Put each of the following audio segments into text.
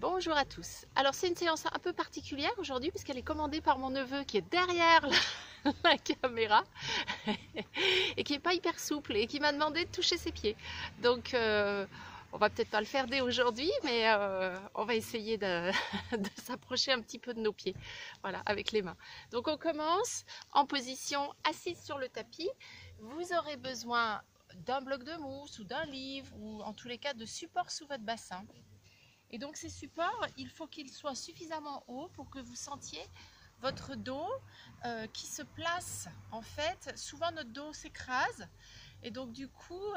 Bonjour à tous. Alors c'est une séance un peu particulière aujourd'hui puisqu'elle est commandée par mon neveu qui est derrière la caméra et qui n'est pas hyper souple et qui m'a demandé de toucher ses pieds. Donc on va peut-être pas le faire dès aujourd'hui, mais on va essayer de s'approcher un petit peu de nos pieds, voilà, avec les mains. Donc on commence en position assise sur le tapis. Vous aurez besoin d'un bloc de mousse ou d'un livre ou en tous les cas de support sous votre bassin. Et donc ces supports, il faut qu'ils soient suffisamment hauts pour que vous sentiez votre dos qui se place. En fait, souvent notre dos s'écrase et donc du coup,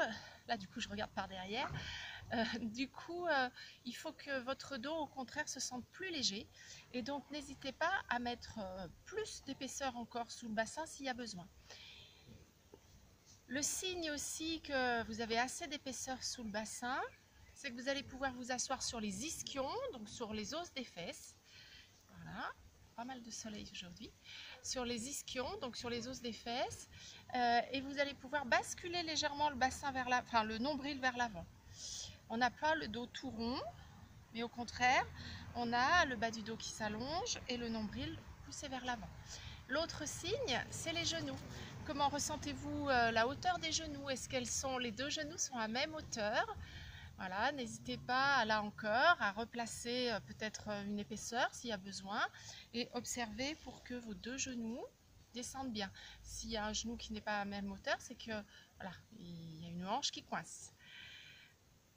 là du coup je regarde par derrière, il faut que votre dos au contraire se sente plus léger. Et donc n'hésitez pas à mettre plus d'épaisseur encore sous le bassin s'il y a besoin. Le signe aussi que vous avez assez d'épaisseur sous le bassin, c'est que vous allez pouvoir vous asseoir sur les ischions, donc sur les os des fesses. Voilà, pas mal de soleil aujourd'hui. Sur les ischions, donc sur les os des fesses. Et vous allez pouvoir basculer légèrement le bassin vers le nombril vers l'avant. On n'a pas le dos tout rond, mais au contraire, on a le bas du dos qui s'allonge et le nombril poussé vers l'avant. L'autre signe, c'est les genoux. Comment ressentez-vous la hauteur des genoux? Est-ce que les deux genoux sont à même hauteur? Voilà, n'hésitez pas, là encore, à replacer peut-être une épaisseur s'il y a besoin et observez pour que vos deux genoux descendent bien. S'il y a un genou qui n'est pas à la même hauteur, c'est que voilà, il y a une hanche qui coince.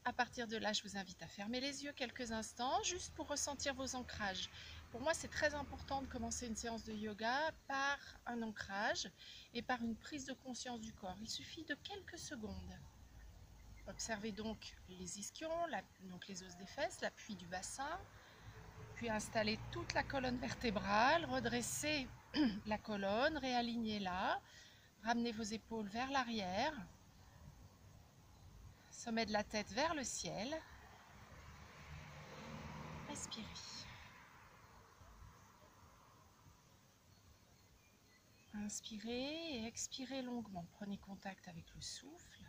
À partir de là, je vous invite à fermer les yeux quelques instants, juste pour ressentir vos ancrages. Pour moi, c'est très important de commencer une séance de yoga par un ancrage et par une prise de conscience du corps. Il suffit de quelques secondes. Observez donc les ischions, donc les os des fesses, l'appui du bassin, puis installez toute la colonne vertébrale, redressez la colonne, réalignez-la, ramenez vos épaules vers l'arrière, sommet de la tête vers le ciel, respirez. Inspirez et expirez longuement, prenez contact avec le souffle.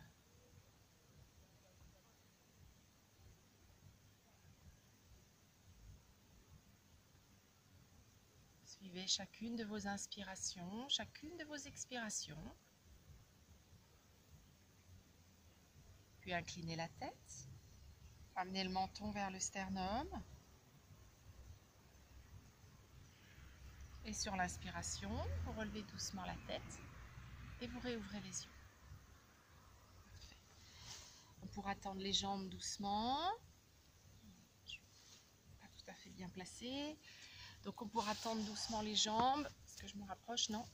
Suivez chacune de vos inspirations, chacune de vos expirations. Puis inclinez la tête, amenez le menton vers le sternum. Et sur l'inspiration, vous relevez doucement la tête et vous réouvrez les yeux. Parfait. On pourra tendre les jambes doucement. Pas tout à fait bien placé. Donc on pourra tendre doucement les jambes. Est-ce que je me rapproche? Non.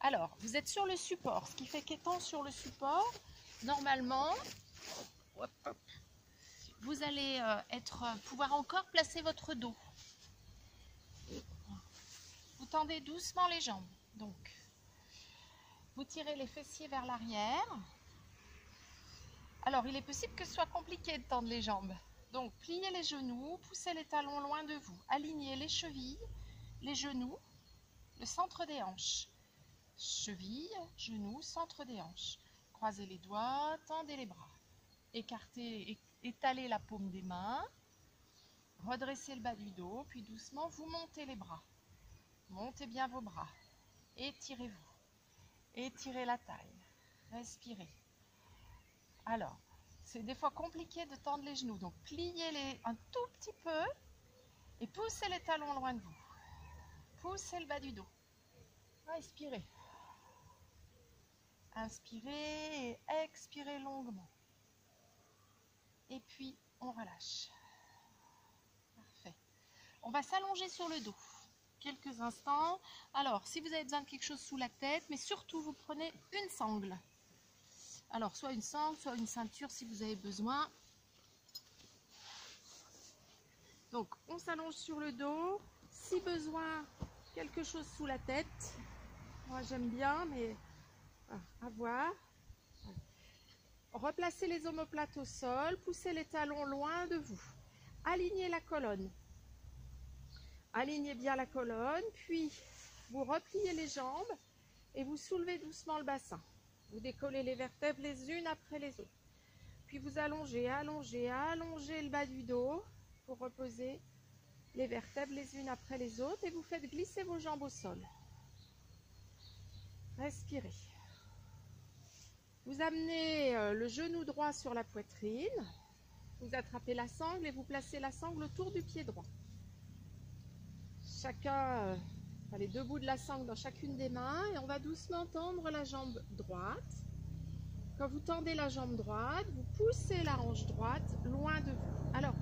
Alors, vous êtes sur le support, ce qui fait qu'étant sur le support, normalement, vous allez pouvoir encore placer votre dos. Vous tendez doucement les jambes. Donc, vous tirez les fessiers vers l'arrière. Alors, il est possible que ce soit compliqué de tendre les jambes. Donc, pliez les genoux, poussez les talons loin de vous. Alignez les chevilles, les genoux, le centre des hanches. Chevilles, genoux, centre des hanches. Croisez les doigts, tendez les bras. Écartez, étalez la paume des mains. Redressez le bas du dos, puis doucement, vous montez les bras. Montez bien vos bras. Étirez-vous. Étirez la taille. Respirez. Alors, c'est des fois compliqué de tendre les genoux. Donc, pliez-les un tout petit peu et poussez les talons loin de vous. Poussez le bas du dos. Respirez. Inspirez et expirez longuement. Et puis, on relâche. Parfait. On va s'allonger sur le dos. Quelques instants. Alors, si vous avez besoin de quelque chose sous la tête, mais surtout, vous prenez une sangle. Alors, soit une sangle, soit une ceinture si vous avez besoin. Donc, on s'allonge sur le dos. Si besoin, quelque chose sous la tête. Moi, j'aime bien, mais à voir. Replacez les omoplates au sol. Poussez les talons loin de vous. Alignez la colonne. Alignez bien la colonne, puis vous repliez les jambes et vous soulevez doucement le bassin. Vous décollez les vertèbres les unes après les autres. puis vous allongez, allongez, allongez le bas du dos pour reposer les vertèbres les unes après les autres et vous faites glisser vos jambes au sol. Respirez. Vous amenez le genou droit sur la poitrine, vous attrapez la sangle et vous placez la sangle autour du pied droit. Chacun, les deux bouts de la sangle dans chacune des mains et on va doucement tendre la jambe droite. Quand vous tendez la jambe droite, vous poussez la hanche droite loin de vous. Alors,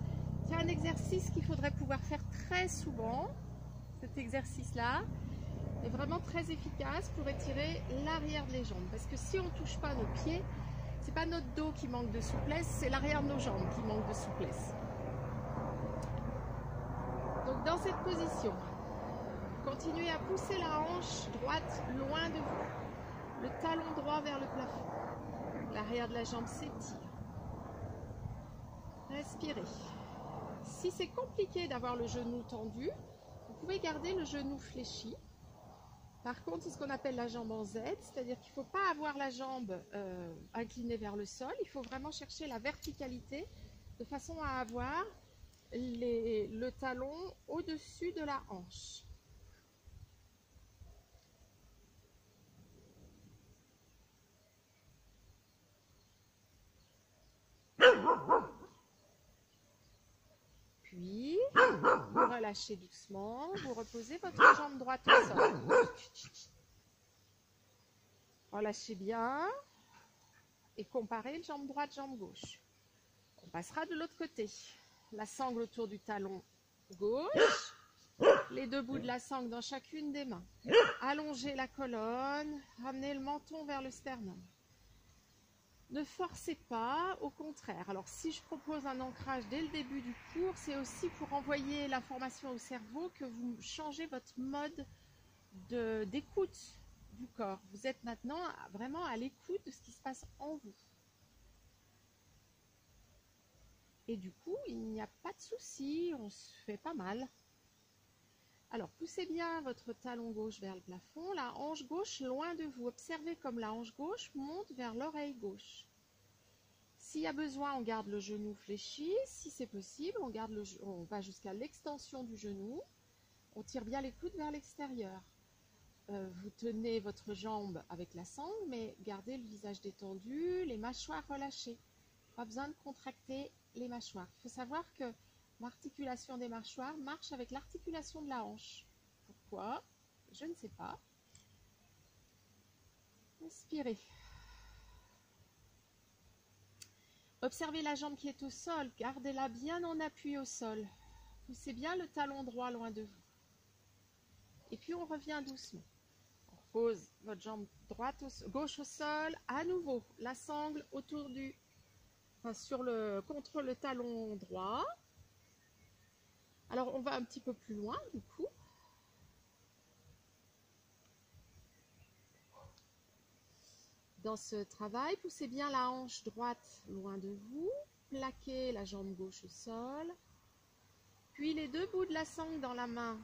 c'est un exercice qu'il faudrait pouvoir faire très souvent. Cet exercice-là est vraiment très efficace pour étirer l'arrière des jambes. Parce que si on ne touche pas nos pieds, c'est pas notre dos qui manque de souplesse, c'est l'arrière de nos jambes qui manque de souplesse. Donc dans cette position, continuez à pousser la hanche droite loin de vous. Le talon droit vers le plafond. L'arrière de la jambe s'étire. Respirez. Si c'est compliqué d'avoir le genou tendu, vous pouvez garder le genou fléchi. Par contre, c'est ce qu'on appelle la jambe en Z, c'est-à-dire qu'il ne faut pas avoir la jambe inclinée vers le sol, il faut vraiment chercher la verticalité de façon à avoir le talon au-dessus de la hanche. Puis, vous relâchez doucement, vous reposez votre jambe droite au sol. Relâchez bien et comparez jambe droite, jambe gauche. On passera de l'autre côté. La sangle autour du talon gauche, les deux bouts de la sangle dans chacune des mains. Allongez la colonne, ramenez le menton vers le sternum. Ne forcez pas, au contraire. Alors si je propose un ancrage dès le début du cours, c'est aussi pour envoyer l'information au cerveau que vous changez votre mode d'écoute du corps. Vous êtes maintenant vraiment à l'écoute de ce qui se passe en vous. Et du coup, il n'y a pas de souci, on se fait pas mal. Alors, poussez bien votre talon gauche vers le plafond, la hanche gauche loin de vous. Observez comme la hanche gauche monte vers l'oreille gauche. S'il y a besoin, on garde le genou fléchi. Si c'est possible, on va jusqu'à l'extension du genou. On tire bien les coudes vers l'extérieur. Vous tenez votre jambe avec la sangle, mais gardez le visage détendu, les mâchoires relâchées. Pas besoin de contracter les mâchoires. Il faut savoir que l'articulation des mâchoires marche avec l'articulation de la hanche. Pourquoi? Je ne sais pas. Inspirez. Observez la jambe qui est au sol. Gardez-la bien en appui au sol. Poussez bien le talon droit loin de vous. Et puis on revient doucement. On repose votre jambe gauche au sol. À nouveau, la sangle autour contre le talon droit. Alors on va un petit peu plus loin du coup. Dans ce travail, poussez bien la hanche droite loin de vous, plaquez la jambe gauche au sol, puis les deux bouts de la sangle dans la main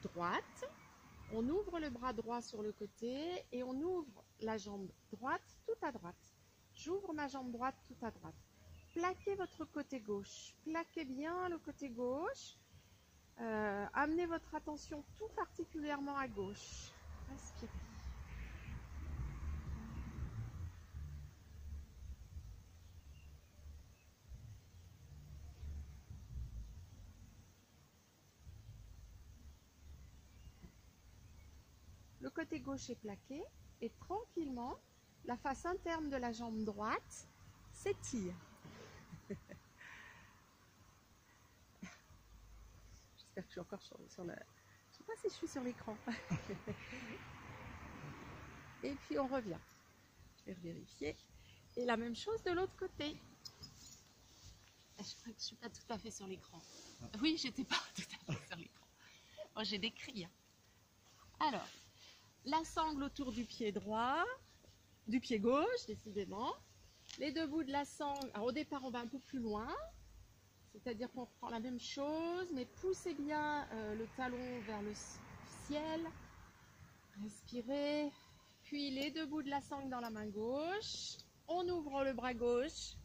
droite, on ouvre le bras droit sur le côté et on ouvre la jambe droite tout à droite. J'ouvre ma jambe droite tout à droite. Plaquez votre côté gauche, plaquez bien le côté gauche, amenez votre attention tout particulièrement à gauche. Respirez. Le côté gauche est plaqué et tranquillement, la face interne de la jambe droite s'étire. J'espère que je suis encore sur la... Je ne sais pas si je suis sur l'écran. Et puis on revient. Je vais vérifier. Et la même chose de l'autre côté. Je crois que je ne suis pas tout à fait sur l'écran. Oui, j'étais pas tout à fait sur l'écran. Bon, j'ai décrit. Alors, la sangle autour du pied droit, du pied gauche, décidément. Les deux bouts de la sangle. Alors, au départ, on va un peu plus loin. C'est-à-dire qu'on reprend la même chose, mais poussez bien le talon vers le ciel. Respirez. Puis les deux bouts de la sangle dans la main gauche. On ouvre le bras gauche.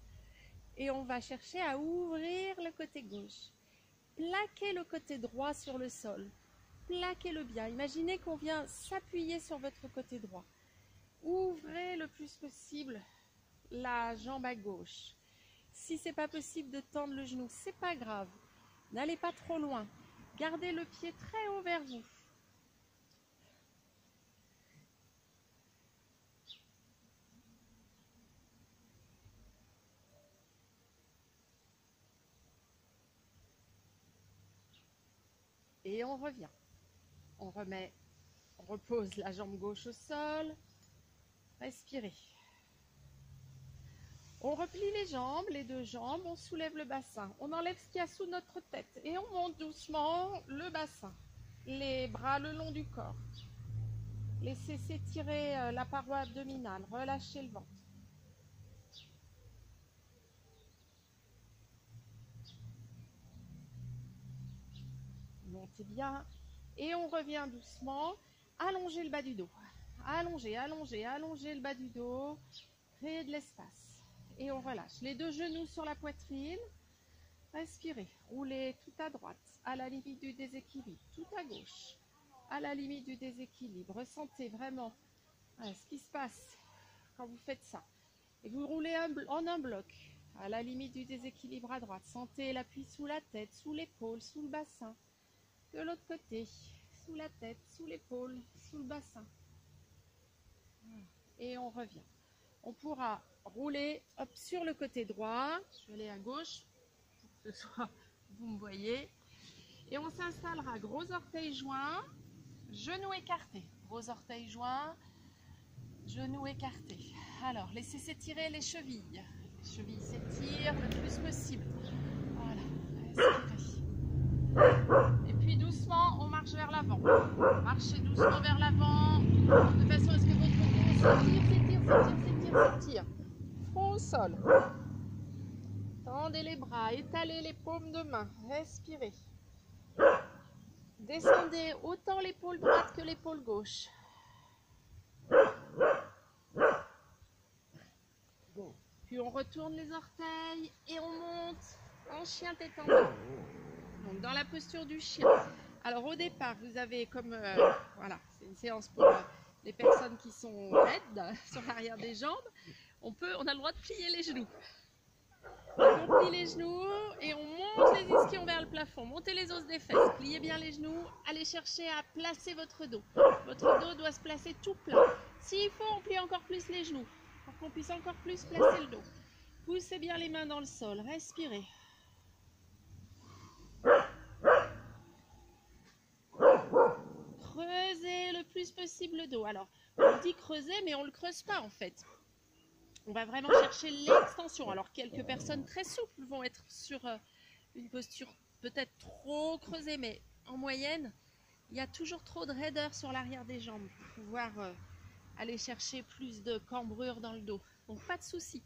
Et on va chercher à ouvrir le côté gauche. Plaquez le côté droit sur le sol. Plaquez-le bien. Imaginez qu'on vient s'appuyer sur votre côté droit. Ouvrez le plus possible la jambe à gauche. Si c'est pas possible de tendre le genou, c'est pas grave. N'allez pas trop loin. Gardez le pied très haut vers vous. Et on revient. On remet, on repose la jambe gauche au sol. Respirez. On replie les jambes, les deux jambes, on soulève le bassin. On enlève ce qu'il y a sous notre tête et on monte doucement le bassin. Les bras le long du corps. Laissez s'étirer la paroi abdominale. Relâchez le ventre. Montez bien. Et on revient doucement. Allongez le bas du dos. Allongez, allongez, allongez le bas du dos. Créez de l'espace. Et on relâche. Les deux genoux sur la poitrine. Respirez. Roulez tout à droite, à la limite du déséquilibre. Tout à gauche, à la limite du déséquilibre. Ressentez vraiment ce qui se passe quand vous faites ça. Et vous roulez en un bloc, à la limite du déséquilibre à droite. Sentez l'appui sous la tête, sous l'épaule, sous le bassin. De l'autre côté, sous la tête, sous l'épaule, sous le bassin. Et on revient. On pourra rouler sur le côté droit. Je vais aller à gauche pour que ce soit, vous me voyez. Et on s'installera gros orteils joints, genoux écartés. Gros orteils joints, genoux écartés. Alors, laissez s'étirer les chevilles. Les chevilles s'étirent le plus possible. Voilà, respirez. Et puis doucement, on marche vers l'avant. Marchez doucement vers l'avant, de façon à ce que votre corps s'étire. Front au sol. Tendez les bras, étalez les paumes de main. Respirez. Descendez autant l'épaule droite que l'épaule gauche. Puis on retourne les orteils et on monte en chien tête en bas. Donc dans la posture du chien. Alors au départ, vous avez comme, voilà, c'est une séance pour les personnes qui sont raides sur l'arrière des jambes. On a le droit de plier les genoux. Donc on plie les genoux et on monte les ischions vers le plafond. Montez les os des fesses, pliez bien les genoux. Allez chercher à placer votre dos. Votre dos doit se placer tout plat. S'il faut, on plie encore plus les genoux pour qu'on puisse encore plus placer le dos. Poussez bien les mains dans le sol. Respirez. Creusez le plus possible le dos. Alors, on dit creuser, mais on ne le creuse pas en fait. On va vraiment chercher l'extension. Alors, quelques personnes très souples vont être sur une posture peut-être trop creusée, mais en moyenne, il y a toujours trop de raideur sur l'arrière des jambes pour pouvoir aller chercher plus de cambrure dans le dos. Donc, pas de souci.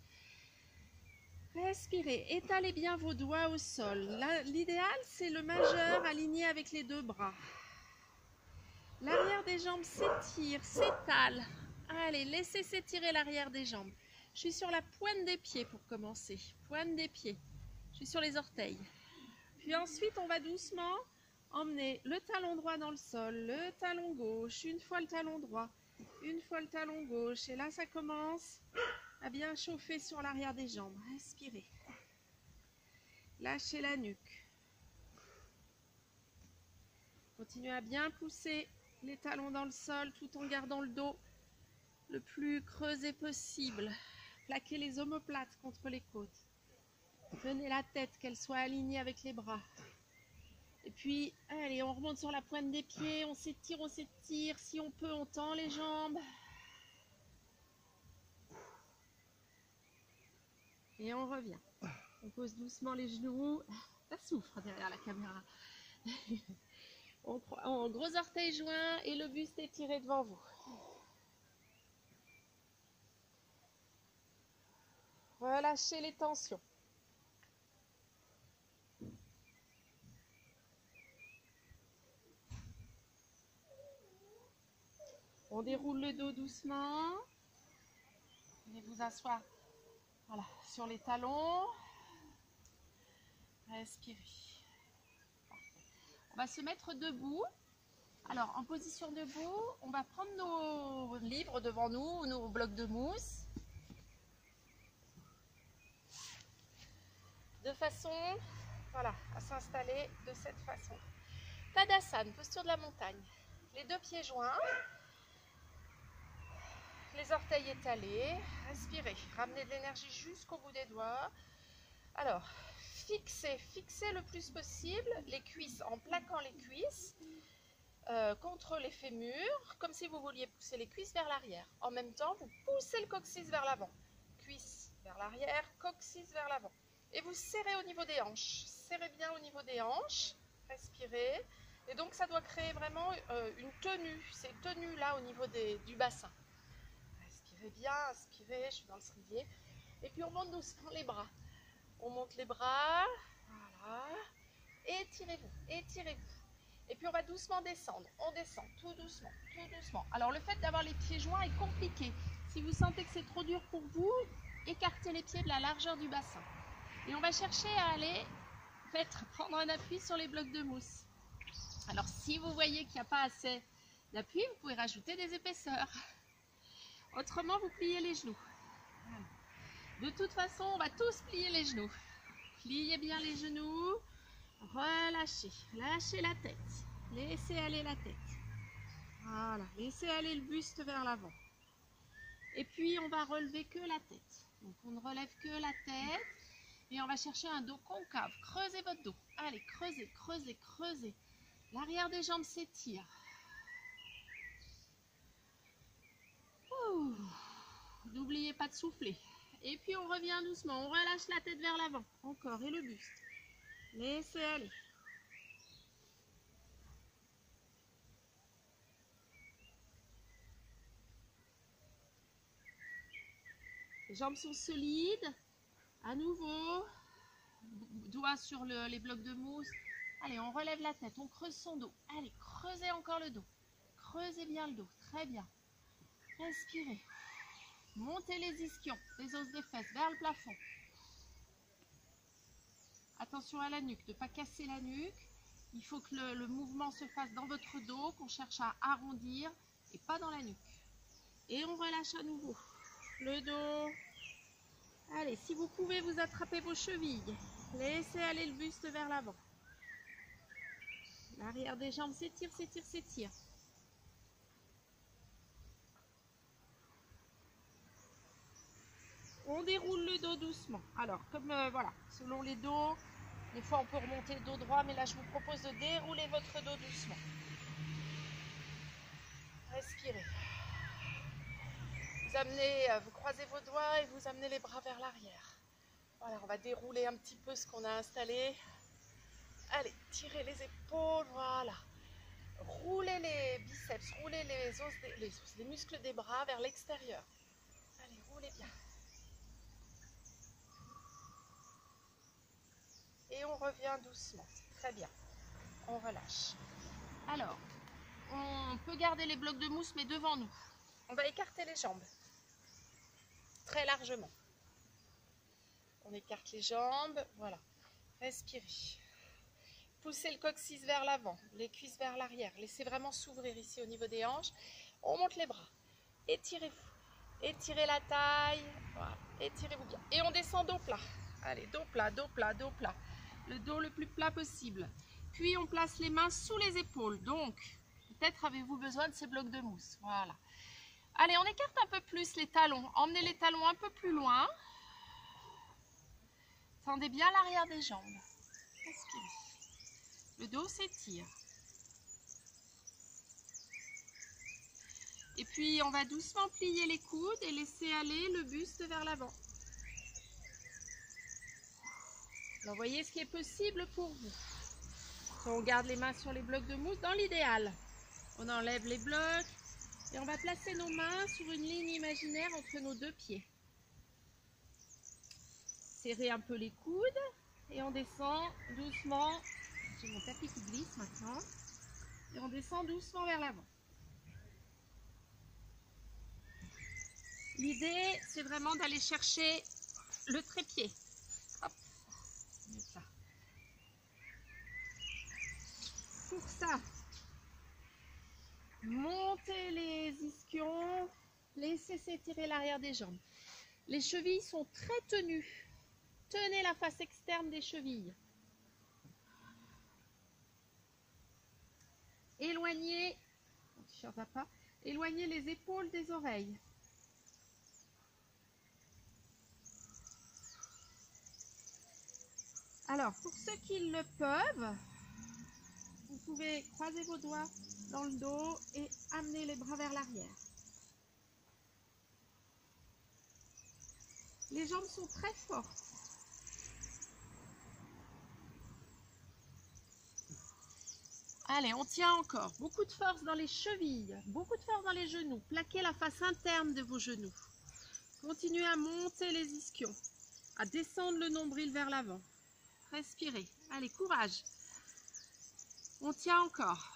Respirez, étalez bien vos doigts au sol. L'idéal, c'est le majeur aligné avec les deux bras. L'arrière des jambes s'étire, s'étale. Allez, laissez s'étirer l'arrière des jambes. Je suis sur la pointe des pieds pour commencer. Pointe des pieds. Je suis sur les orteils. Puis ensuite, on va doucement emmener le talon droit dans le sol, le talon gauche, une fois le talon droit, une fois le talon gauche. Et là, ça commence à bien chauffer sur l'arrière des jambes. Respirez. Lâchez la nuque. Continuez à bien pousser les talons dans le sol tout en gardant le dos le plus creusé possible. Plaquez les omoplates contre les côtes. Tenez la tête, qu'elle soit alignée avec les bras. Et puis, allez, on remonte sur la pointe des pieds, on s'étire, on s'étire. Si on peut, on tend les jambes. Et on revient. On pose doucement les genoux. Ça souffre derrière la caméra. En gros orteils joints et le buste étiré devant vous. Relâchez les tensions. On déroule le dos doucement. Vous allez vous asseoir, voilà, sur les talons. Respirez. On va se mettre debout. Alors, en position debout, on va prendre nos livres devant nous, nos blocs de mousse. De façon, voilà, à s'installer de cette façon. Tadasana, posture de la montagne. Les deux pieds joints. Les orteils étalés. Respirez. Ramenez de l'énergie jusqu'au bout des doigts. Alors, fixez le plus possible les cuisses en plaquant les cuisses contre les fémurs, comme si vous vouliez pousser les cuisses vers l'arrière. En même temps, vous poussez le coccyx vers l'avant. Cuisse vers l'arrière, coccyx vers l'avant. Et vous serrez au niveau des hanches. Serrez bien au niveau des hanches. Respirez. Et donc, ça doit créer vraiment une tenue. Ces tenues-là au niveau du bassin. Respirez bien, inspirez. Je suis dans le cerisier. Et puis, on monte doucement les bras. On monte les bras. Voilà. Étirez-vous, étirez-vous. Et puis, on va doucement descendre. On descend tout doucement, tout doucement. Alors, le fait d'avoir les pieds joints est compliqué. Si vous sentez que c'est trop dur pour vous, écartez les pieds de la largeur du bassin. Et on va chercher à aller prendre un appui sur les blocs de mousse. Alors, si vous voyez qu'il n'y a pas assez d'appui, vous pouvez rajouter des épaisseurs. Autrement, vous pliez les genoux. De toute façon, on va tous plier les genoux. Pliez bien les genoux. Relâchez. Lâchez la tête. Laissez aller la tête. Voilà. Laissez aller le buste vers l'avant. Et puis, on va relever que la tête. Donc, on ne relève que la tête. Et on va chercher un dos concave. Creusez votre dos. Allez, creusez, creusez, creusez. L'arrière des jambes s'étire. N'oubliez pas de souffler. Et puis on revient doucement. On relâche la tête vers l'avant. Encore. Et le buste. Laissez aller. Les jambes sont solides. À nouveau. Doigts sur les blocs de mousse. Allez, on relève la tête. On creuse son dos. Allez, creusez encore le dos. Creusez bien le dos. Très bien. Respirez. Montez les ischions, les os des fesses vers le plafond. Attention à la nuque, de ne pas casser la nuque. Il faut que le mouvement se fasse dans votre dos, qu'on cherche à arrondir et pas dans la nuque. Et on relâche à nouveau le dos. Allez, si vous pouvez, vous attrapez vos chevilles. Laissez aller le buste vers l'avant. L'arrière des jambes s'étire, s'étire, s'étire. On déroule le dos doucement. Alors, comme voilà, selon les dos, des fois on peut remonter le dos droit, mais là je vous propose de dérouler votre dos doucement. Respirez. Vous croisez vos doigts et vous amenez les bras vers l'arrière. Voilà, on va dérouler un petit peu ce qu'on a installé. Allez, tirez les épaules, voilà. Roulez les biceps, roulez les muscles des bras vers l'extérieur. Allez, roulez bien. Et on revient doucement. Très bien. On relâche. Alors, on peut garder les blocs de mousse, mais devant nous. On va écarter les jambes. Très largement. On écarte les jambes. Voilà. Respirez. Poussez le coccyx vers l'avant, les cuisses vers l'arrière. Laissez vraiment s'ouvrir ici au niveau des hanches. On monte les bras. Étirez-vous. Étirez la taille. Voilà. Étirez-vous bien. Et on descend dos plat. Allez, dos plat, dos plat, dos plat. Le dos le plus plat possible. Puis on place les mains sous les épaules. Donc, peut-être avez-vous besoin de ces blocs de mousse. Voilà. Allez, on écarte un peu plus les talons. Emmenez les talons un peu plus loin. Tendez bien l'arrière des jambes. Respirez. Le dos s'étire. Et puis, on va doucement plier les coudes et laisser aller le buste vers l'avant. Donc, voyez ce qui est possible pour vous. On garde les mains sur les blocs de mousse dans l'idéal. On enlève les blocs et on va placer nos mains sur une ligne imaginaire entre nos deux pieds. Serrez un peu les coudes et on descend doucement. J'ai mon tapis qui glisse maintenant. Et on descend doucement vers l'avant. L'idée, c'est vraiment d'aller chercher le trépied. Hop, ça. montez les ischions, laissez s'étirer l'arrière des jambes. Les chevilles sont très tenues. Tenez la face externe des chevilles. Éloignez, éloignez les épaules des oreilles. Alors, pour ceux qui le peuvent, vous pouvez croiser vos doigts dans le dos et amener les bras vers l'arrière. Les jambes sont très fortes. Allez, on tient encore. Beaucoup de force dans les chevilles, beaucoup de force dans les genoux. Plaquez la face interne de vos genoux. Continuez à monter les ischions, à descendre le nombril vers l'avant. Respirez. Allez, courage. On tient encore.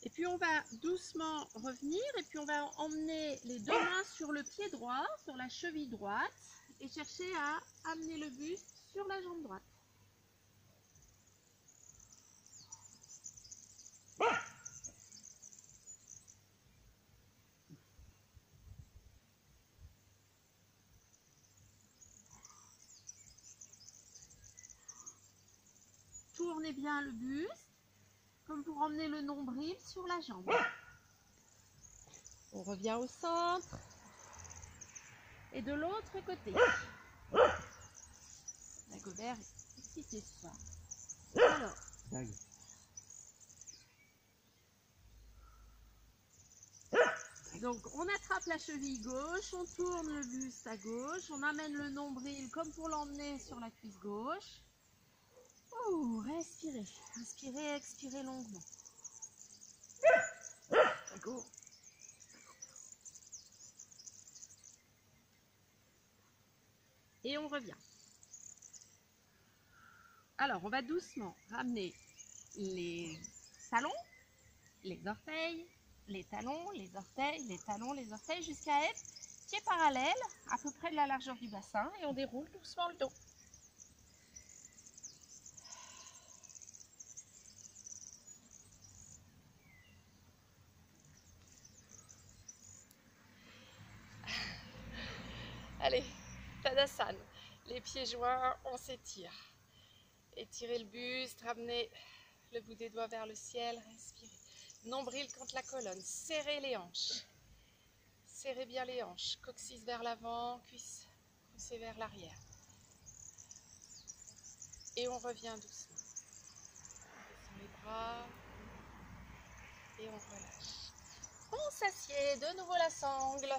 Et puis on va doucement revenir et puis on va emmener les deux mains sur le pied droit, sur la cheville droite et chercher à amener le buste sur la jambe droite. Tournez bien le buste, comme pour emmener le nombril sur la jambe. On revient au centre. Et de l'autre côté. Dagobert est excité ce soir. Alors. Donc on attrape la cheville gauche, on tourne le buste à gauche, on amène le nombril comme pour l'emmener sur la cuisse gauche. Oh, respirez, inspirez, expirez longuement. Go. Et on revient. Alors on va doucement ramener les talons, les orteils, les talons, les orteils, les talons, les orteils jusqu'à être pieds parallèles à peu près de la largeur du bassin et on déroule doucement le dos. Allez, Tadasana, les pieds joints, on s'étire. Étirez le buste, ramenez le bout des doigts vers le ciel, respirez. Nombril contre la colonne, serrez les hanches. Serrez bien les hanches, coccyx vers l'avant, cuisse poussée vers l'arrière. Et on revient doucement. On descend les bras et on relâche. On s'assied, de nouveau la sangle.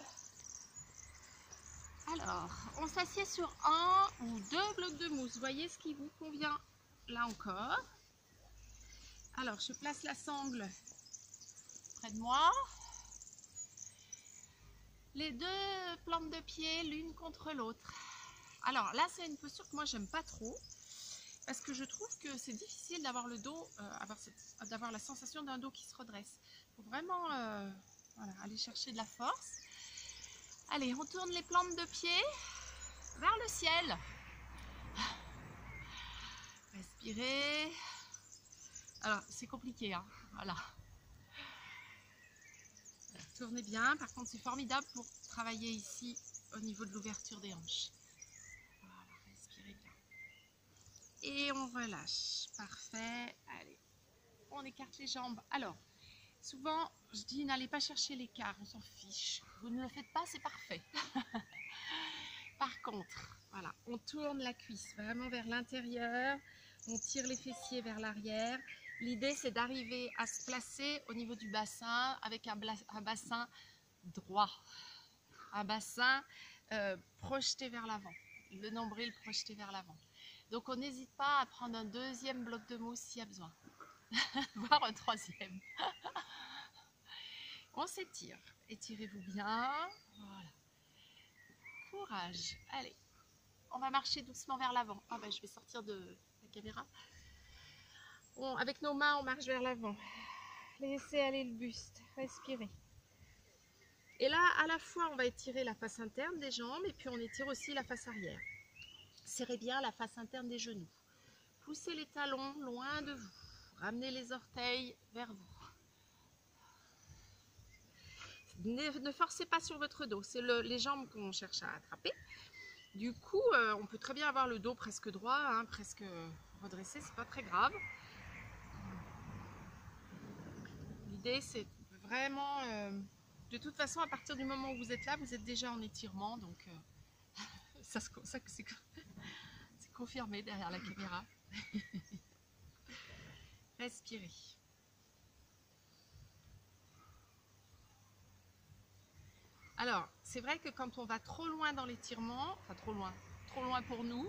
Alors, on s'assied sur un ou deux blocs de mousse. Voyez ce qui vous convient là encore. Alors, je place la sangle près de moi. Les deux plantes de pied l'une contre l'autre. Alors là, c'est une posture que moi, j'aime pas trop. Parce que je trouve que c'est difficile d'avoir le dos, d'avoir la sensation d'un dos qui se redresse. Il faut vraiment voilà, aller chercher de la force. Allez, on tourne les plantes de pied vers le ciel. Respirez. Alors, c'est compliqué, hein, voilà. Tournez bien. Par contre, c'est formidable pour travailler ici au niveau de l'ouverture des hanches. Voilà, respirez bien. Et on relâche. Parfait. Allez, on écarte les jambes. Alors, souvent, je dis n'allez pas chercher l'écart, on s'en fiche. Vous ne le faites pas, c'est parfait. Par contre, voilà, on tourne la cuisse vraiment vers l'intérieur. On tire les fessiers vers l'arrière. L'idée, c'est d'arriver à se placer au niveau du bassin avec un bassin droit. Un bassin projeté vers l'avant. Le nombril projeté vers l'avant. Donc, on n'hésite pas à prendre un deuxième bloc de mousse s'il y a besoin. Voire un troisième. On s'étire. Étirez-vous bien. Voilà. Courage. Allez. On va marcher doucement vers l'avant. Ah ben, je vais sortir de la caméra. Avec nos mains, on marche vers l'avant. Laissez aller le buste. Respirez. Et là, à la fois, on va étirer la face interne des jambes et puis on étire aussi la face arrière. Serrez bien la face interne des genoux. Poussez les talons loin de vous. Ramenez les orteils vers vous. Ne forcez pas sur votre dos. C'est les jambes qu'on cherche à attraper. Du coup, on peut très bien avoir le dos presque droit, hein, presque redressé. C'est pas très grave. L'idée, c'est vraiment... de toute façon, à partir du moment où vous êtes là, vous êtes déjà en étirement. Donc, c'est confirmé derrière la caméra. Respirez. Alors, c'est vrai que quand on va trop loin dans l'étirement, enfin trop loin pour nous,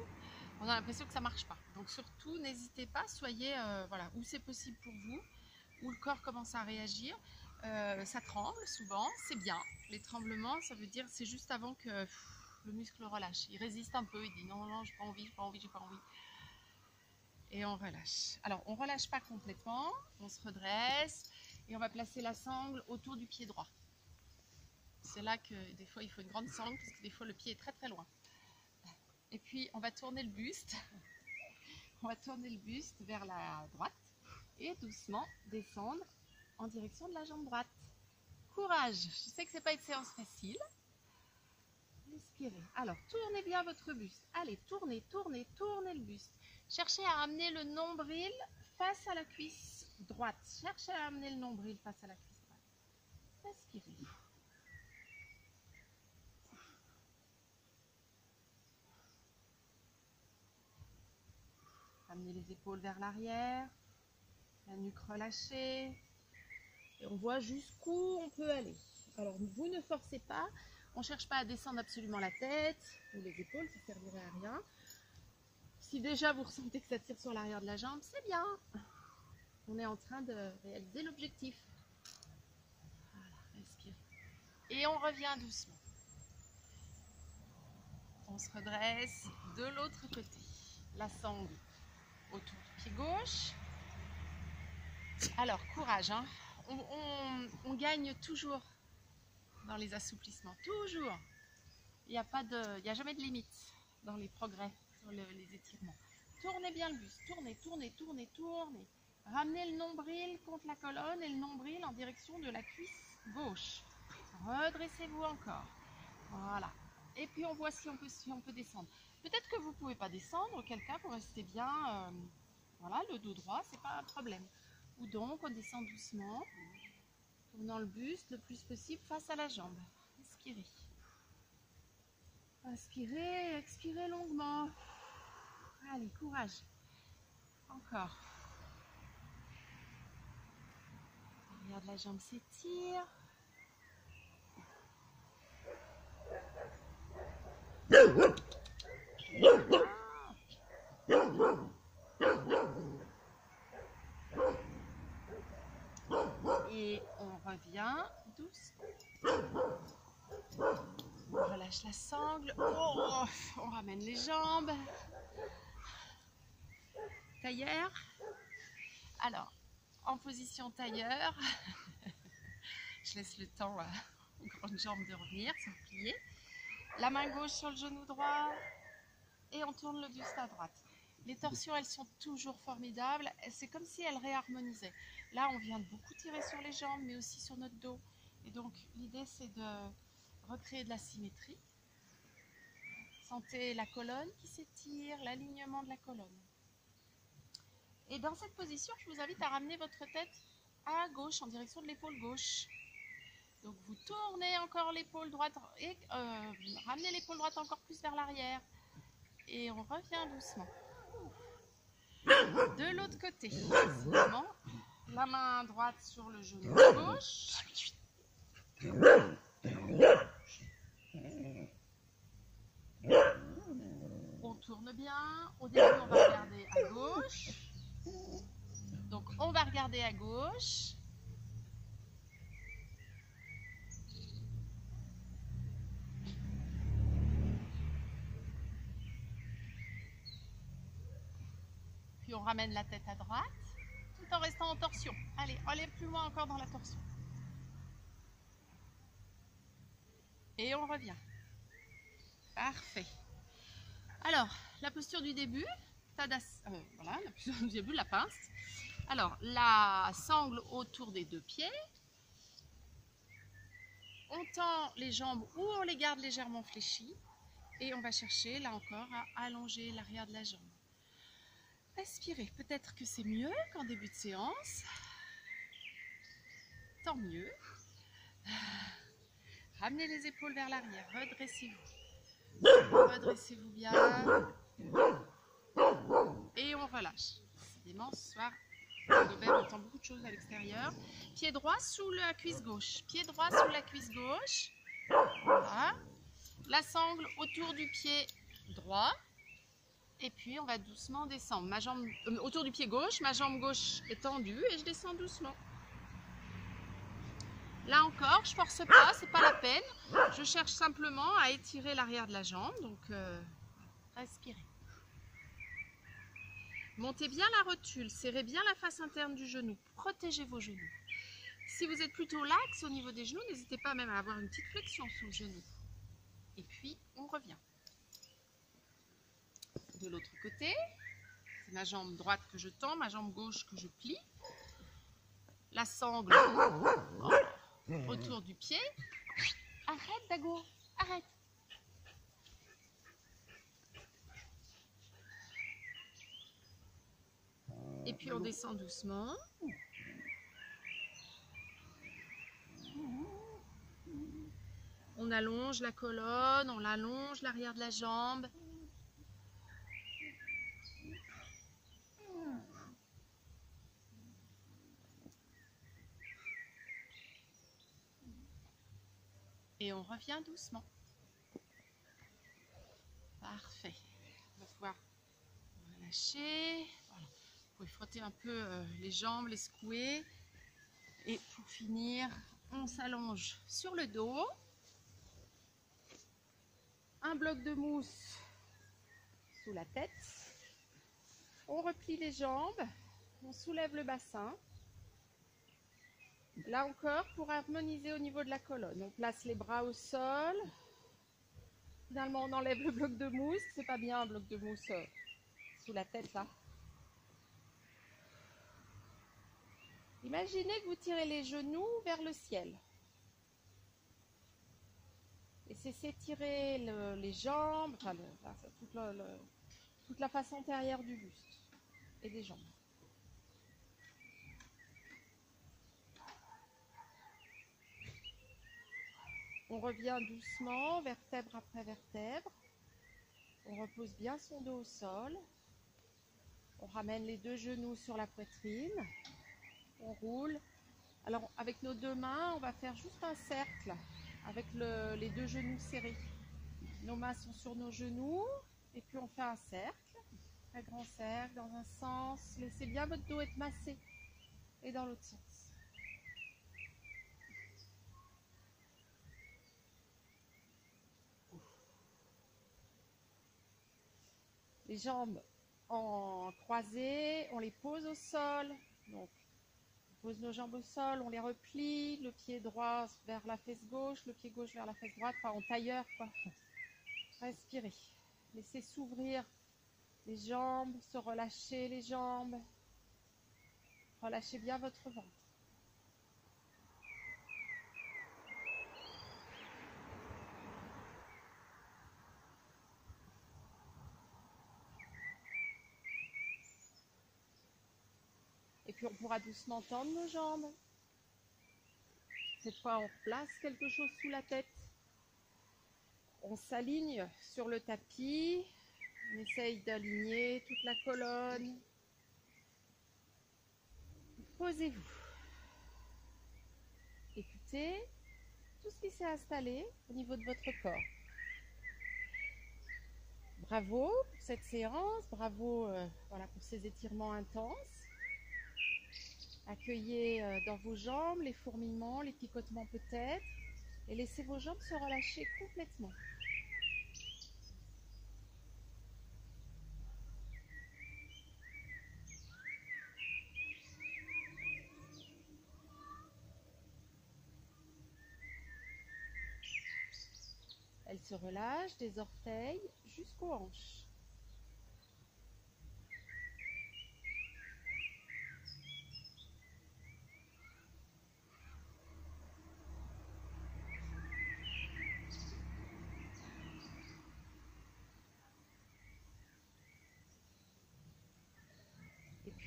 on a l'impression que ça ne marche pas. Donc surtout, n'hésitez pas, soyez, voilà, où c'est possible pour vous, où le corps commence à réagir. Ça tremble souvent, c'est bien. Les tremblements, ça veut dire c'est juste avant que le muscle relâche. Il résiste un peu, il dit non, non, j'ai pas envie, j'ai pas envie, j'ai pas envie. Et on relâche. Alors, on ne relâche pas complètement, on se redresse et on va placer la sangle autour du pied droit. C'est là que des fois il faut une grande sangle parce que des fois le pied est très très loin. Et puis on va tourner le buste. On va tourner le buste vers la droite et doucement descendre en direction de la jambe droite. Courage. Je sais que c'est pas une séance facile. Respirez. Alors tournez bien votre buste. Allez, tournez, tournez, tournez le buste. Cherchez à amener le nombril face à la cuisse droite. Cherchez à amener le nombril face à la cuisse droite. Respirez. Amenez les épaules vers l'arrière, la nuque relâchée, et on voit jusqu'où on peut aller. Alors vous ne forcez pas, on ne cherche pas à descendre absolument la tête ou les épaules, ça ne servirait à rien. Si déjà vous ressentez que ça tire sur l'arrière de la jambe, c'est bien. On est en train de réaliser l'objectif. Voilà, respirez. Et on revient doucement. On se redresse de l'autre côté. La sangle autour du pied gauche. Alors, courage, hein. On gagne toujours dans les assouplissements, toujours. Il n'y a jamais de limite dans les progrès, sur les étirements. Tournez bien le buste, tournez, tournez, tournez, tournez. Ramenez le nombril contre la colonne et le nombril en direction de la cuisse gauche. Redressez-vous encore. Voilà. Et puis on voit si on peut descendre. Peut-être que vous ne pouvez pas descendre, auquel cas vous restez bien, voilà, le dos droit, c'est pas un problème. Ou donc on descend doucement, tournant le buste le plus possible face à la jambe. Inspirez. Inspirez, expirez longuement. Allez, courage. Encore. L'arrière de la jambe s'étire. Et on revient doucement. On relâche la sangle. Oh, on ramène les jambes. Tailleur. Alors, en position tailleur, je laisse le temps aux grandes jambes de revenir sans plier. La main gauche sur le genou droit et on tourne le buste à droite. Les torsions, elles sont toujours formidables. C'est comme si elles réharmonisaient. Là, on vient de beaucoup tirer sur les jambes, mais aussi sur notre dos. Et donc, l'idée, c'est de recréer de la symétrie. Sentez la colonne qui s'étire, l'alignement de la colonne. Et dans cette position, je vous invite à ramener votre tête à gauche, en direction de l'épaule gauche. Donc, vous tournez encore l'épaule droite et ramenez l'épaule droite encore plus vers l'arrière. Et on revient doucement. De l'autre côté, doucement, la main droite sur le genou gauche. On tourne bien. Au début, on va regarder à gauche. Donc, on va regarder à gauche. Puis on ramène la tête à droite, tout en restant en torsion. Allez, allez plus loin encore dans la torsion. Et on revient. Parfait. Alors, la posture du début, voilà, la posture du début, la pince. Alors, la sangle autour des deux pieds. On tend les jambes ou on les garde légèrement fléchies. Et on va chercher, là encore, à allonger l'arrière de la jambe. Respirez. Peut-être que c'est mieux qu'en début de séance. Tant mieux. Ramenez les épaules vers l'arrière. Redressez-vous. Redressez-vous bien. Et on relâche. Décidément, ce soir, Gobert entend beaucoup de choses à l'extérieur. Pied droit sous la cuisse gauche. Pied droit sous la cuisse gauche. Voilà. La sangle autour du pied droit. Et puis, on va doucement descendre. Ma jambe, autour du pied gauche, ma jambe gauche est tendue et je descends doucement. Là encore, je force pas, c'est pas la peine. Je cherche simplement à étirer l'arrière de la jambe. Donc, respirez. Montez bien la rotule, serrez bien la face interne du genou. Protégez vos genoux. Si vous êtes plutôt lax au niveau des genoux, n'hésitez pas même à avoir une petite flexion sous le genou. Et puis, on revient. De l'autre côté, c'est ma jambe droite que je tends, ma jambe gauche que je plie. La sangle autour du pied. Arrête, Dago, arrête. Et puis on descend doucement. On allonge la colonne, on allonge l'arrière de la jambe. Et on revient doucement. Parfait. On va pouvoir relâcher. Voilà. Vous pouvez frotter un peu les jambes, les secouer. Et pour finir, on s'allonge sur le dos. Un bloc de mousse sous la tête. On replie les jambes. On soulève le bassin. Là encore, pour harmoniser au niveau de la colonne, on place les bras au sol. Finalement, on enlève le bloc de mousse. C'est pas bien un bloc de mousse sous la tête là. Imaginez que vous tirez les genoux vers le ciel. Laissez s'étirer les jambes, enfin toute la face antérieure du buste et des jambes. On revient doucement, vertèbre après vertèbre. On repose bien son dos au sol. On ramène les deux genoux sur la poitrine. On roule. Alors, avec nos deux mains, on va faire juste un cercle avec les deux genoux serrés. Nos mains sont sur nos genoux. Et puis, on fait un cercle. Un grand cercle dans un sens. Laissez bien votre dos être massé. Et dans l'autre sens. Les jambes en croisée, on les pose au sol. Donc, on pose nos jambes au sol, on les replie, le pied droit vers la fesse gauche, le pied gauche vers la fesse droite, enfin en tailleur, quoi. Respirez. Laissez s'ouvrir les jambes, se relâcher les jambes. Relâchez bien votre ventre. Et puis on pourra doucement tendre nos jambes. Cette fois, on replace quelque chose sous la tête. On s'aligne sur le tapis. On essaye d'aligner toute la colonne. Posez-vous. Écoutez tout ce qui s'est installé au niveau de votre corps. Bravo pour cette séance. Bravo voilà, pour ces étirements intenses. Accueillez dans vos jambes les fourmillements, les picotements peut-être, et laissez vos jambes se relâcher complètement. Elles se relâchent des orteils jusqu'aux hanches.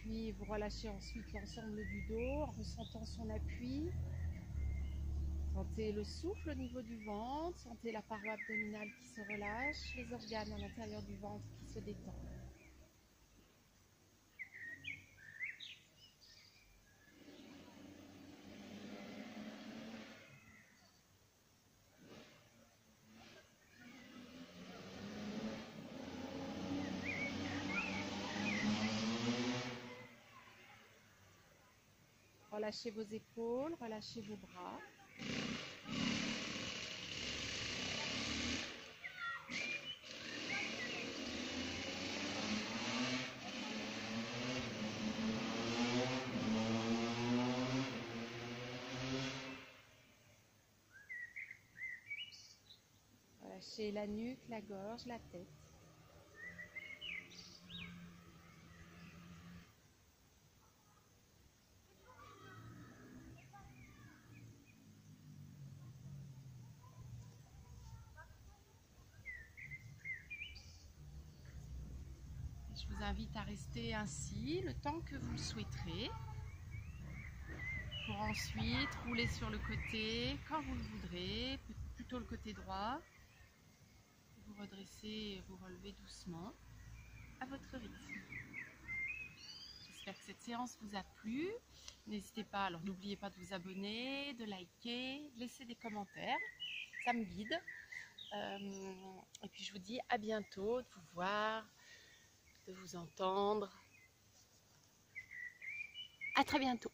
puis vous relâchez ensuite l'ensemble du dos en ressentant son appui. Sentez le souffle au niveau du ventre, sentez la paroi abdominale qui se relâche, les organes à l'intérieur du ventre qui se détendent. Relâchez vos épaules, relâchez vos bras. Relâchez la nuque, la gorge, la tête. Je vous invite à rester ainsi le temps que vous le souhaiterez, pour ensuite rouler sur le côté quand vous le voudrez, plutôt le côté droit. Vous redressez et vous relevez doucement à votre rythme. J'espère que cette séance vous a plu. N'hésitez pas, alors n'oubliez pas de vous abonner, de liker, de laisser des commentaires, ça me guide. Et puis je vous dis à bientôt, de vous voir, de vous entendre. À très bientôt.